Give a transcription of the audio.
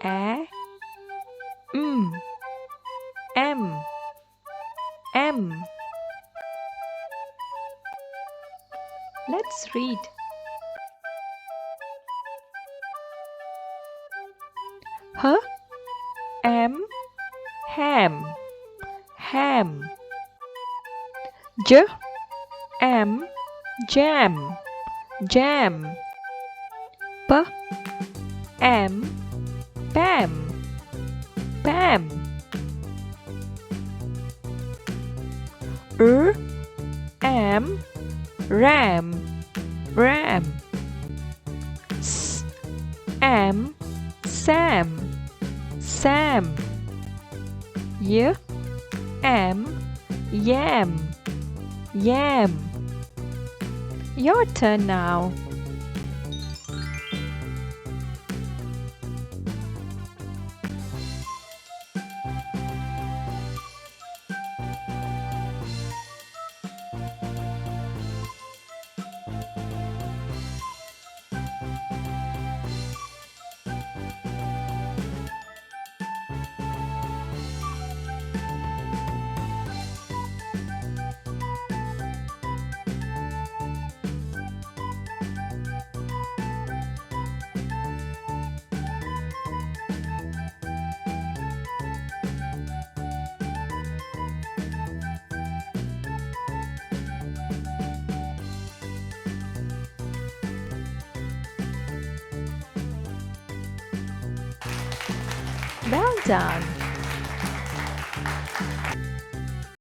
A, M, M. Let's read. H, M, ham, ham. J, M, jam, jam. P, M, pam, pam. R, M, ram, ram. S, M, Sam, Sam. Y, M, yam, yam. Your turn now. Well done.